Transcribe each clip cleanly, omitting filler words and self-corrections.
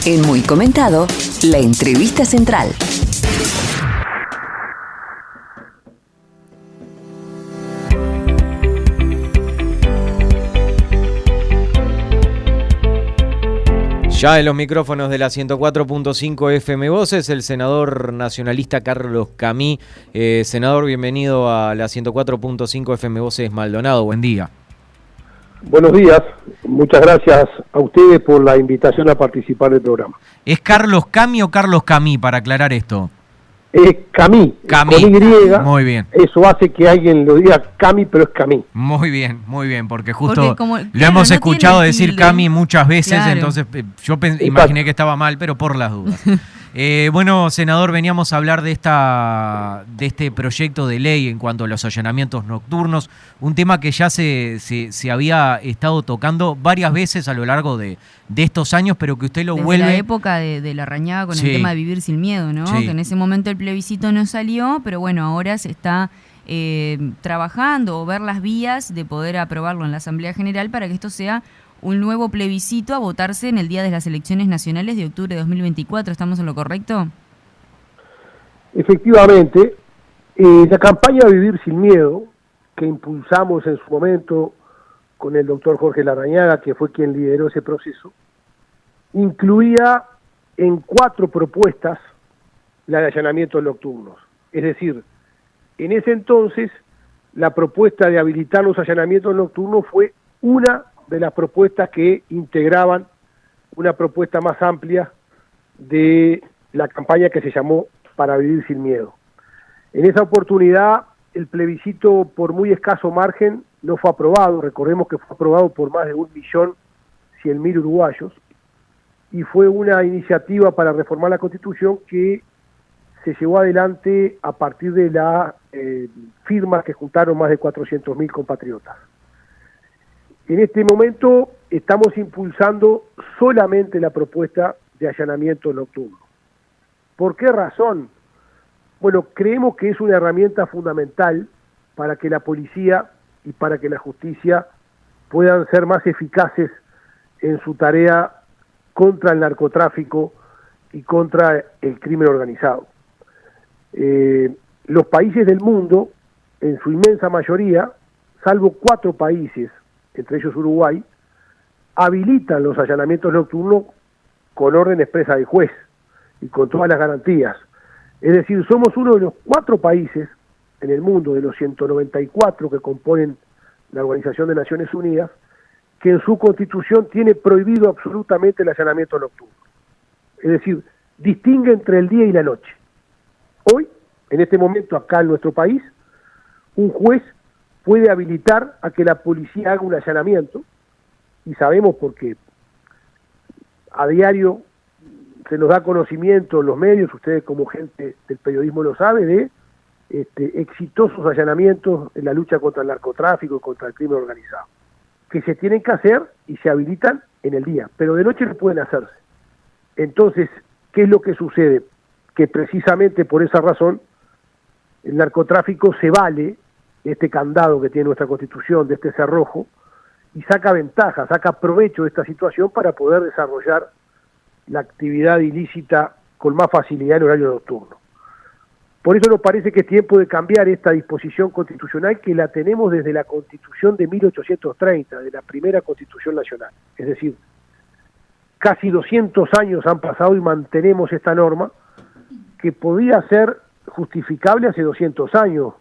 En Muy Comentado, la entrevista central. Ya en los micrófonos de la 104.5 FM Voces, el senador nacionalista Carlos Camí. Senador, bienvenido a la 104.5 FM Voces Maldonado. Buen día. Buenos días, muchas gracias a ustedes por la invitación a participar del programa. ¿Es Carlos Camí o Carlos Camí, para aclarar esto? Es Camí, con Y. Muy bien. Eso hace que alguien lo diga Camí, pero es Camí. Muy bien, porque justo lo hemos escuchado decir Camí muchas veces, claro. Entonces yo imaginé que estaba mal, pero por las dudas. Bueno, senador, veníamos a hablar de este proyecto de ley en cuanto a los allanamientos nocturnos, un tema que ya se había estado tocando varias veces a lo largo de estos años, pero que usted lo vuelve... Desde la época de Larrañaga con el tema de vivir sin miedo, ¿no? Sí. Que en ese momento el plebiscito no salió, pero bueno, ahora se está trabajando o ver las vías de poder aprobarlo en la Asamblea General para que esto sea un nuevo plebiscito a votarse en el día de las elecciones nacionales de octubre de 2024. ¿Estamos en lo correcto? Efectivamente, la campaña Vivir sin Miedo, que impulsamos en su momento con el doctor Jorge Larrañaga, que fue quien lideró ese proceso, incluía en 4 propuestas la de allanamientos nocturnos. Es decir, en ese entonces, la propuesta de habilitar los allanamientos nocturnos fue una de las propuestas que integraban una propuesta más amplia de la campaña que se llamó Para Vivir sin Miedo. En esa oportunidad, el plebiscito por muy escaso margen no fue aprobado. Recordemos que fue aprobado por más de 1.100.000 uruguayos, y fue una iniciativa para reformar la Constitución que se llevó adelante a partir de las firmas que juntaron más de 400.000 compatriotas. En este momento estamos impulsando solamente la propuesta de allanamiento nocturno. ¿Por qué razón? Bueno, creemos que es una herramienta fundamental para que la policía y para que la justicia puedan ser más eficaces en su tarea contra el narcotráfico y contra el crimen organizado. Los países del mundo, en su inmensa mayoría, salvo 4 países, entre ellos Uruguay, habilitan los allanamientos nocturnos con orden expresa del juez y con todas las garantías. Es decir, somos uno de los 4 países en el mundo, de los 194 que componen la Organización de Naciones Unidas, que en su constitución tiene prohibido absolutamente el allanamiento nocturno. Es decir, distingue entre el día y la noche. Hoy, en este momento acá en nuestro país, un juez puede habilitar a que la policía haga un allanamiento, y sabemos porque a diario se nos da conocimiento en los medios, ustedes como gente del periodismo lo sabe, de exitosos allanamientos en la lucha contra el narcotráfico y contra el crimen organizado, que se tienen que hacer y se habilitan en el día, pero de noche no pueden hacerse. Entonces, ¿qué es lo que sucede? Que precisamente por esa razón el narcotráfico se vale de este candado que tiene nuestra Constitución, de este cerrojo, y saca ventaja, saca provecho de esta situación para poder desarrollar la actividad ilícita con más facilidad en horario nocturno. Por eso nos parece que es tiempo de cambiar esta disposición constitucional, que la tenemos desde la Constitución de 1830, de la primera Constitución Nacional. Es decir, casi 200 años han pasado y mantenemos esta norma que podía ser justificable hace 200 años,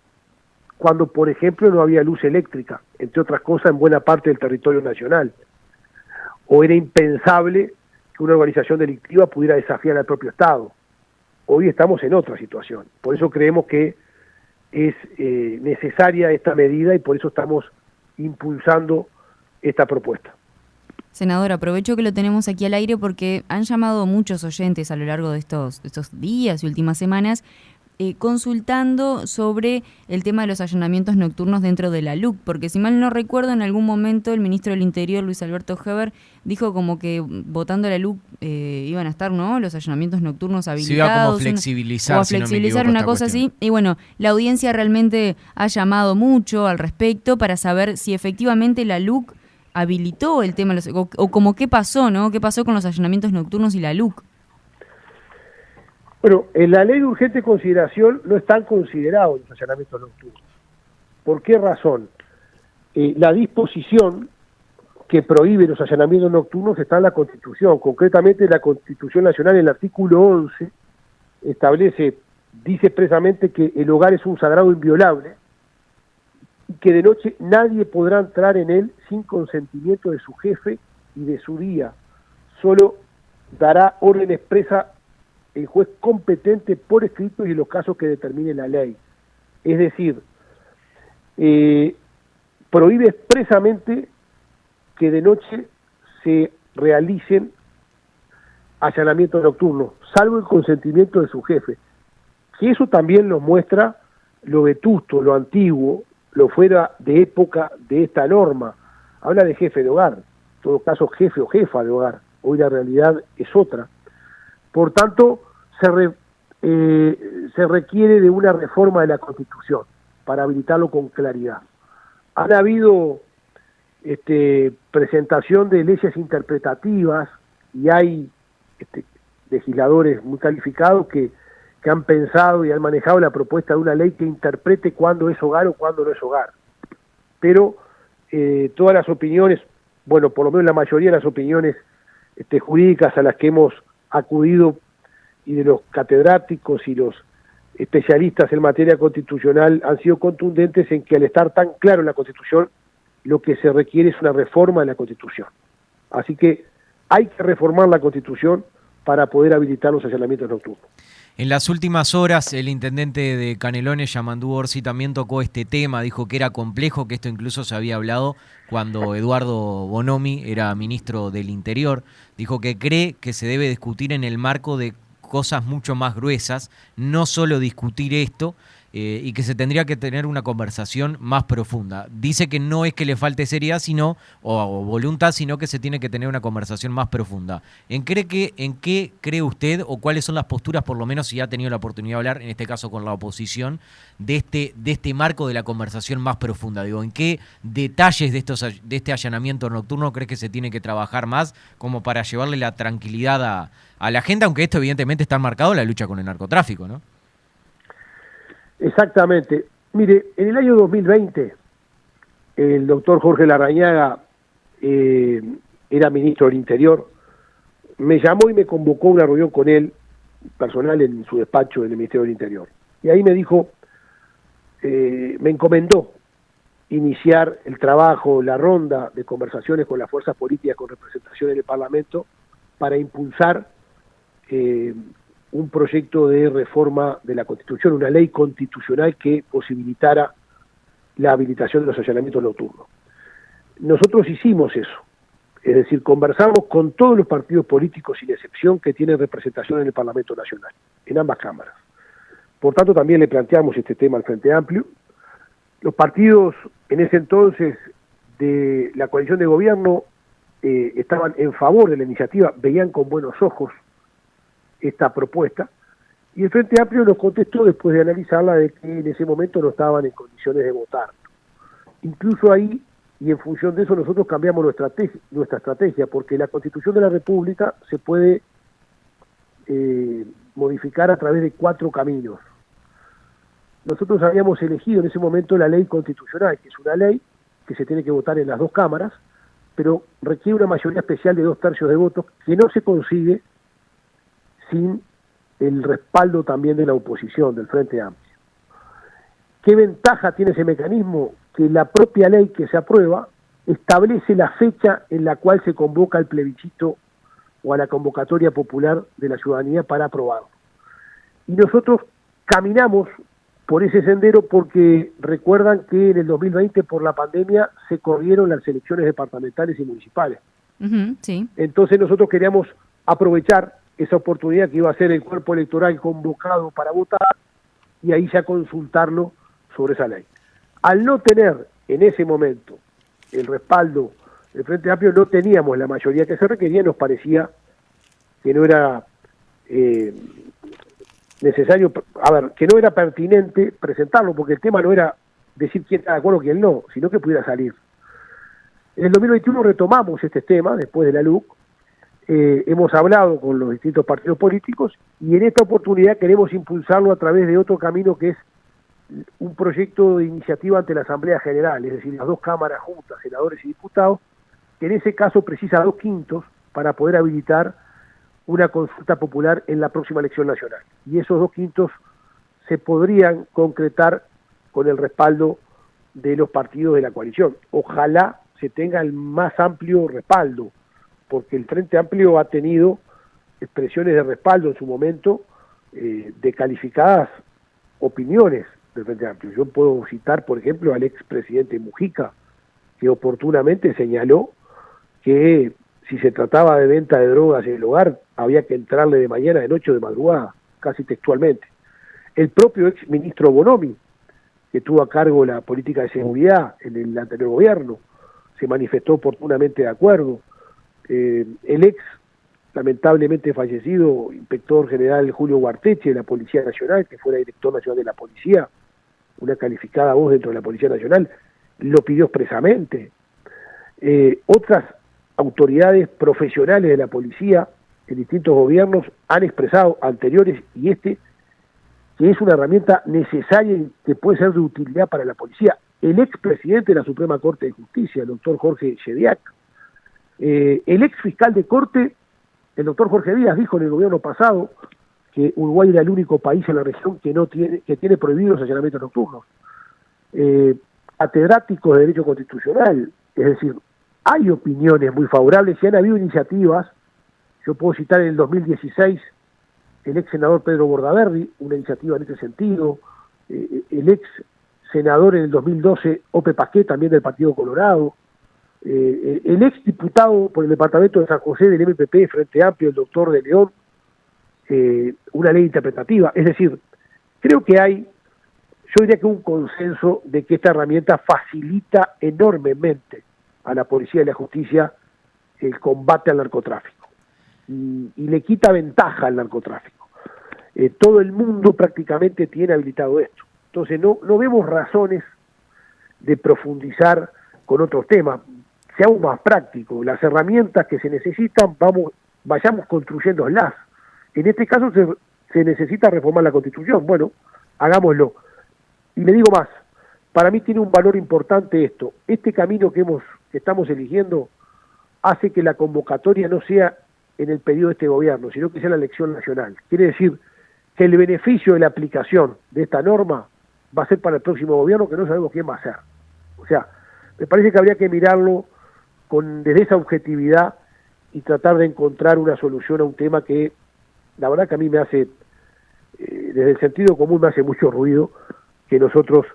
cuando, por ejemplo, no había luz eléctrica, entre otras cosas, en buena parte del territorio nacional. O era impensable que una organización delictiva pudiera desafiar al propio Estado. Hoy estamos en otra situación. Por eso creemos que es necesaria esta medida y por eso estamos impulsando esta propuesta. Senador, aprovecho que lo tenemos aquí al aire porque han llamado muchos oyentes a lo largo de estos días y últimas semanas consultando sobre el tema de los allanamientos nocturnos dentro de la LUC, porque si mal no recuerdo, en algún momento el ministro del Interior, Luis Alberto Heber, dijo como que votando la LUC iban a estar, ¿no?, los allanamientos nocturnos habilitados. Se iba como a flexibilizar, si no me equivoco, una cosa así. Y bueno, la audiencia realmente ha llamado mucho al respecto para saber si efectivamente la LUC habilitó el tema, o como qué pasó, ¿no? ¿Qué pasó con los allanamientos nocturnos y la LUC? Bueno, en la ley de urgente consideración no están considerados los allanamientos nocturnos. ¿Por qué razón? La disposición que prohíbe los allanamientos nocturnos está en la Constitución. Concretamente, la Constitución Nacional, en el artículo 11, dice expresamente que el hogar es un sagrado inviolable y que de noche nadie podrá entrar en él sin consentimiento de su jefe y de su día. Solo dará orden expresa el juez competente por escrito y en los casos que determine la ley. Es decir, prohíbe expresamente que de noche se realicen allanamientos nocturnos, salvo el consentimiento de su jefe. Que eso también nos muestra lo vetusto, lo antiguo, lo fuera de época de esta norma. Habla de jefe de hogar, en todo caso jefe o jefa de hogar. Hoy la realidad es otra. Por tanto, se requiere de una reforma de la Constitución para habilitarlo con claridad. Han habido presentación de leyes interpretativas y hay legisladores muy calificados que han pensado y han manejado la propuesta de una ley que interprete cuándo es hogar o cuándo no es hogar. Pero todas las opiniones, bueno, por lo menos la mayoría de las opiniones jurídicas a las que hemos acudido y de los catedráticos y los especialistas en materia constitucional han sido contundentes en que al estar tan claro en la Constitución, lo que se requiere es una reforma de la Constitución. Así que hay que reformar la Constitución para poder habilitar los allanamientos nocturnos. En las últimas horas, el intendente de Canelones, Yamandú Orsi, también tocó este tema, dijo que era complejo, que esto incluso se había hablado cuando Eduardo Bonomi era ministro del Interior. Dijo que cree que se debe discutir en el marco de cosas mucho más gruesas, no solo discutir esto, y que se tendría que tener una conversación más profunda. Dice que no es que le falte seriedad o voluntad, sino que se tiene que tener una conversación más profunda. ¿En qué cree usted o cuáles son las posturas, por lo menos si ha tenido la oportunidad de hablar, en este caso con la oposición, de este marco de la conversación más profunda? Digo, ¿en qué detalles de este allanamiento nocturno cree que se tiene que trabajar más como para llevarle la tranquilidad a la gente, aunque esto evidentemente está enmarcado en la lucha con el narcotráfico, ¿no? Exactamente. Mire, en el año 2020, el doctor Jorge Larrañaga era ministro del Interior, me llamó y me convocó a una reunión con él, personal, en su despacho en el Ministerio del Interior. Y ahí me dijo, me encomendó iniciar el trabajo, la ronda de conversaciones con las fuerzas políticas con representación en el Parlamento para impulsar un proyecto de reforma de la Constitución, una ley constitucional que posibilitara la habilitación de los allanamientos nocturnos. Nosotros hicimos eso, es decir, conversamos con todos los partidos políticos sin excepción que tienen representación en el Parlamento Nacional, en ambas cámaras. Por tanto, también le planteamos este tema al Frente Amplio. Los partidos en ese entonces de la coalición de gobierno estaban en favor de la iniciativa, veían con buenos ojos esta propuesta, y el Frente Amplio nos contestó después de analizarla de que en ese momento no estaban en condiciones de votar. Incluso ahí, y en función de eso, nosotros cambiamos nuestra estrategia, porque la Constitución de la República se puede modificar a través de 4 caminos. Nosotros habíamos elegido en ese momento la ley constitucional, que es una ley que se tiene que votar en las 2 cámaras, pero requiere una mayoría especial de 2/3 de votos, que no se consigue sin el respaldo también de la oposición, del Frente Amplio. ¿Qué ventaja tiene ese mecanismo? Que la propia ley que se aprueba establece la fecha en la cual se convoca al plebiscito o a la convocatoria popular de la ciudadanía para aprobarlo. Y nosotros caminamos por ese sendero porque recuerdan que en el 2020 por la pandemia se corrieron las elecciones departamentales y municipales. Sí. Entonces nosotros queríamos aprovechar esa oportunidad que iba a ser el cuerpo electoral convocado para votar y ahí ya consultarlo sobre esa ley. Al no tener en ese momento el respaldo del Frente Amplio, no teníamos la mayoría que se requería, nos parecía que no era necesario, que no era pertinente presentarlo, porque el tema no era decir quién está de acuerdo y quién no, sino que pudiera salir. En el 2021 retomamos este tema, después de la LUC, hemos hablado con los distintos partidos políticos y en esta oportunidad queremos impulsarlo a través de otro camino que es un proyecto de iniciativa ante la Asamblea General, es decir, las dos cámaras juntas, senadores y diputados, que en ese caso precisa 2/5 para poder habilitar una consulta popular en la próxima elección nacional. Y esos 2/5 se podrían concretar con el respaldo de los partidos de la coalición. Ojalá se tenga el más amplio respaldo, porque el Frente Amplio ha tenido expresiones de respaldo en su momento de calificadas opiniones del Frente Amplio. Yo puedo citar, por ejemplo, al expresidente Mujica, que oportunamente señaló que si se trataba de venta de drogas en el hogar, había que entrarle de mañana, de noche o de madrugada, casi textualmente. El propio exministro Bonomi, que tuvo a cargo la política de seguridad en el anterior gobierno, se manifestó oportunamente de acuerdo. El ex, lamentablemente fallecido, inspector general Julio Guarteche de la Policía Nacional, que fuera director nacional de la Policía, una calificada voz dentro de la Policía Nacional, lo pidió expresamente. Otras autoridades profesionales de la policía en distintos gobiernos han expresado, anteriores y que es una herramienta necesaria y que puede ser de utilidad para la policía. El expresidente de la Suprema Corte de Justicia, el doctor Jorge Shediac, el ex fiscal de Corte, el doctor Jorge Díaz, dijo en el gobierno pasado que Uruguay era el único país en la región que tiene prohibidos los allanamientos nocturnos. Catedráticos de Derecho Constitucional, es decir, hay opiniones muy favorables y han habido iniciativas. Yo puedo citar en el 2016 el ex senador Pedro Bordaberry, una iniciativa en ese sentido, el ex senador en el 2012 Ope Pasqué, también del Partido Colorado, el ex diputado por el departamento de San José del MPP, Frente Amplio, el doctor de León, una ley interpretativa. Es decir, creo que yo diría que un consenso de que esta herramienta facilita enormemente a la policía y la justicia el combate al narcotráfico y le quita ventaja al narcotráfico. Todo el mundo prácticamente tiene habilitado esto. Entonces no vemos razones de profundizar con otros temas. Seamos más prácticos. Las herramientas que se necesitan, vayamos construyéndolas. En este caso se necesita reformar la Constitución. Bueno, hagámoslo. Y le digo más, para mí tiene un valor importante esto. Este camino que estamos eligiendo hace que la convocatoria no sea en el periodo de este gobierno, sino que sea la elección nacional. Quiere decir que el beneficio de la aplicación de esta norma va a ser para el próximo gobierno, que no sabemos quién va a ser. O sea, me parece que habría que mirarlo desde esa objetividad y tratar de encontrar una solución a un tema que la verdad que a mí me hace, desde el sentido común me hace mucho ruido, que nosotros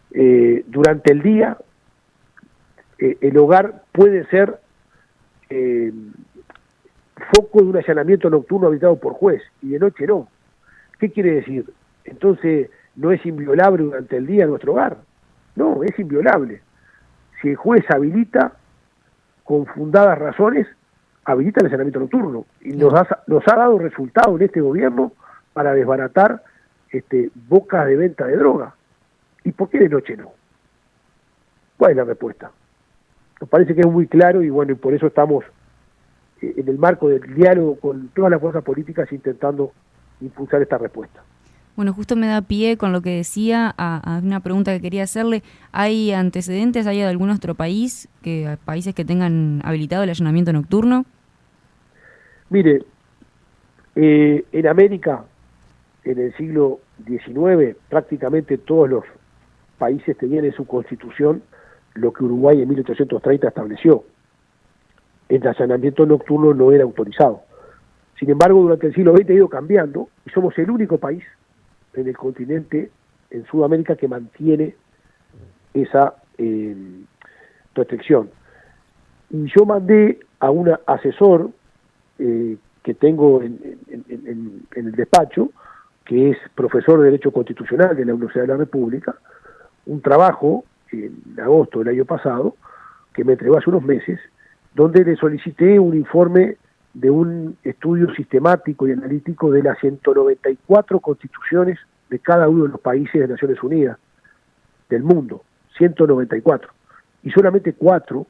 durante el día el hogar puede ser foco de un allanamiento nocturno habilitado por juez y de noche no. ¿Qué quiere decir? Entonces, ¿no es inviolable durante el día nuestro hogar? No, es inviolable. Si el juez habilita, con fundadas razones, habilita el allanamiento nocturno. Y nos ha dado resultado en este gobierno para desbaratar bocas de venta de droga. ¿Y por qué de noche no? ¿Cuál es la respuesta? Nos parece que es muy claro y bueno, y por eso estamos en el marco del diálogo con todas las fuerzas políticas intentando impulsar esta respuesta. Bueno, justo me da pie con lo que decía a una pregunta que quería hacerle. ¿Hay antecedentes, hay de algún otro países que tengan habilitado el allanamiento nocturno? Mire, en América, en el siglo XIX, prácticamente todos los países tenían en su constitución lo que Uruguay en 1830 estableció. El allanamiento nocturno no era autorizado. Sin embargo, durante el siglo XX ha ido cambiando y somos el único país en el continente, en Sudamérica, que mantiene esa restricción. Y yo mandé a un asesor que tengo en el despacho, que es profesor de Derecho Constitucional de la Universidad de la República, un trabajo en agosto del año pasado, que me entregó hace unos meses, donde le solicité un informe de un estudio sistemático y analítico de las 194 constituciones de cada uno de los países de Naciones Unidas del mundo, 194, y solamente 4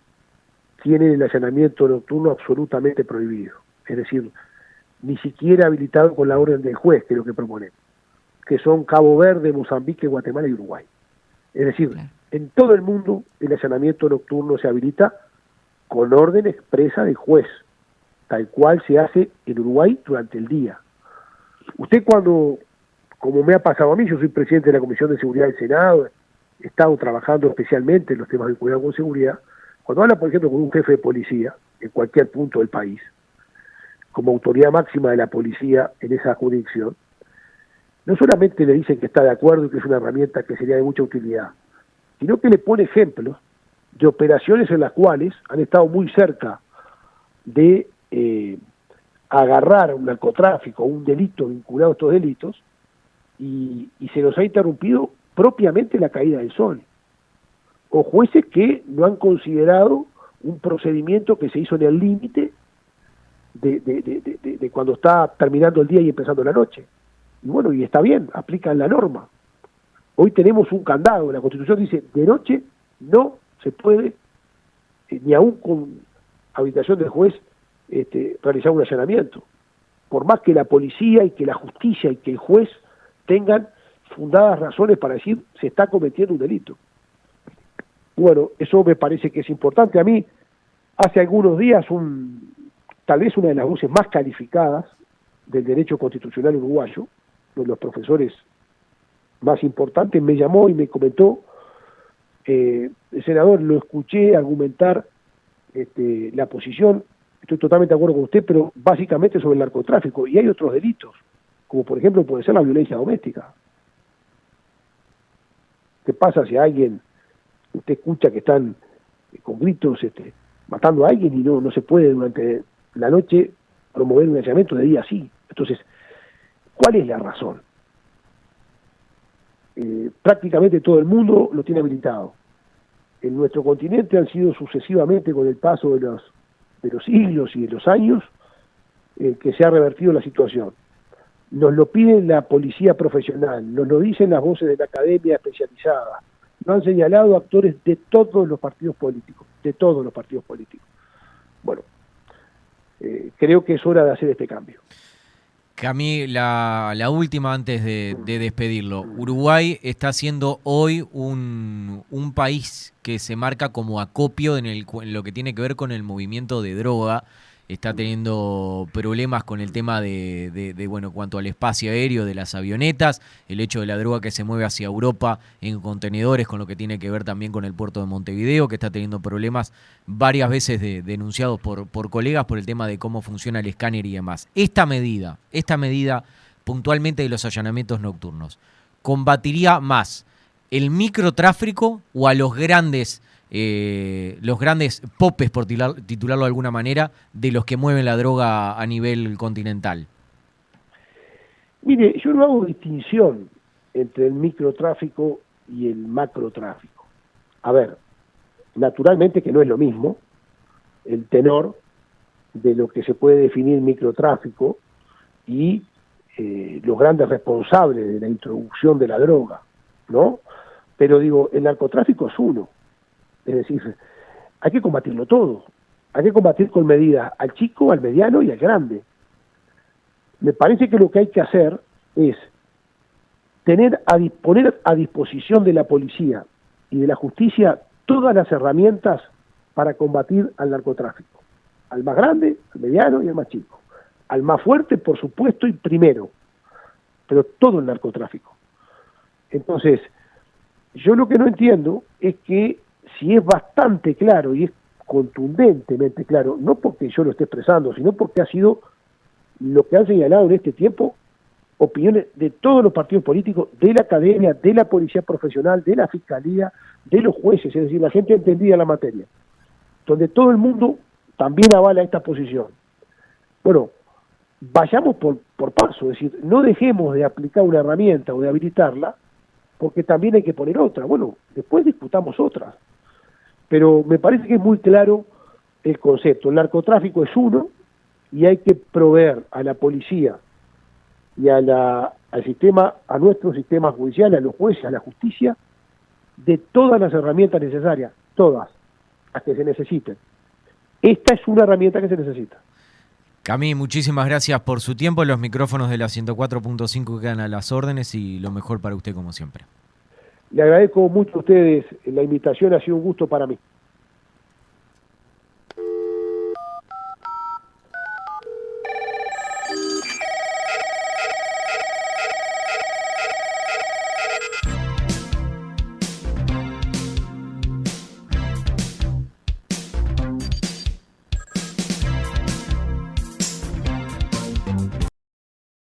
tienen el allanamiento nocturno absolutamente prohibido. Es decir, ni siquiera habilitado con la orden del juez, que es lo que proponen, que son Cabo Verde, Mozambique, Guatemala y Uruguay. Es decir, claro, en todo el mundo el allanamiento nocturno se habilita con orden expresa del juez, tal cual se hace en Uruguay durante el día. Usted cuando, como me ha pasado a mí, yo soy presidente de la Comisión de Seguridad del Senado, he estado trabajando especialmente en los temas vinculados con seguridad, cuando habla, por ejemplo, con un jefe de policía en cualquier punto del país, como autoridad máxima de la policía en esa jurisdicción, no solamente le dicen que está de acuerdo y que es una herramienta que sería de mucha utilidad, sino que le pone ejemplos de operaciones en las cuales han estado muy cerca de agarrar un narcotráfico, un delito vinculado a estos delitos, y se los ha interrumpido propiamente la caída del sol. O jueces que no han considerado un procedimiento que se hizo en el límite de cuando está terminando el día y empezando la noche. Y bueno, y está bien, aplican la norma. Hoy tenemos un candado, la Constitución dice, de noche no se puede, ni aún con habilitación del juez, realizar un allanamiento. Por más que la policía y que la justicia y que el juez tengan fundadas razones para decir se está cometiendo un delito. Bueno, eso me parece que es importante. A mí, hace algunos días, tal vez una de las voces más calificadas del derecho constitucional uruguayo, uno de los profesores más importantes, me llamó y me comentó, senador, lo escuché argumentar la posición, estoy totalmente de acuerdo con usted, pero básicamente sobre el narcotráfico, y hay otros delitos, como por ejemplo puede ser la violencia doméstica. ¿Qué pasa si alguien, usted escucha que están con gritos matando a alguien y no se puede durante la noche promover un allanamiento, de día sí? Entonces, ¿cuál es la razón? Prácticamente todo el mundo lo tiene habilitado. En nuestro continente han sido sucesivamente, con el paso de los siglos y de los años, que se ha revertido la situación. Nos lo pide la policía profesional, nos lo dicen las voces de la academia especializada, lo han señalado actores de todos los partidos políticos, Bueno, creo que es hora de hacer este cambio. Cami, la última antes de despedirlo. Uruguay está siendo hoy un país que se marca como acopio en lo que tiene que ver con el movimiento de droga. Está teniendo problemas con el tema bueno, cuanto al espacio aéreo de las avionetas, el hecho de la droga que se mueve hacia Europa en contenedores, con lo que tiene que ver también con el puerto de Montevideo, que está teniendo problemas varias veces denunciados por colegas por el tema de cómo funciona el escáner y demás. Esta medida puntualmente de los allanamientos nocturnos, ¿combatiría más el microtráfico o a los grandes popes, por titularlo de alguna manera, de los que mueven la droga a nivel continental? Mire, yo no hago distinción entre el microtráfico y el macrotráfico. A ver, naturalmente que no es lo mismo el tenor de lo que se puede definir microtráfico y los grandes responsables de la introducción de la droga, ¿no? Pero digo, el narcotráfico es uno. Es decir, hay que combatirlo todo. Hay que combatir con medidas al chico, al mediano y al grande. Me parece que lo que hay que hacer es poner a disposición de la policía y de la justicia todas las herramientas para combatir al narcotráfico. Al más grande, al mediano y al más chico. Al más fuerte, por supuesto, y primero. Pero todo el narcotráfico. Entonces, yo lo que no entiendo es que si es bastante claro y es contundentemente claro, no porque yo lo esté expresando, sino porque ha sido lo que han señalado en este tiempo opiniones de todos los partidos políticos, de la academia, de la policía profesional, de la fiscalía, de los jueces, es decir, la gente entendida la materia, donde todo el mundo también avala esta posición. Bueno, vayamos por paso, es decir, no dejemos de aplicar una herramienta o de habilitarla, porque también hay que poner otra. Bueno, después discutamos otras. Pero me parece que es muy claro el concepto. El narcotráfico es uno y hay que proveer a la policía y al sistema, a nuestro sistema judicial, a los jueces, a la justicia, de todas las herramientas necesarias, todas, las que se necesiten. esta es una herramienta que se necesita. Cami, muchísimas gracias por su tiempo. Los micrófonos de la 104.5 quedan a las órdenes y lo mejor para usted como siempre. Le agradezco mucho a ustedes la invitación, ha sido un gusto para mí.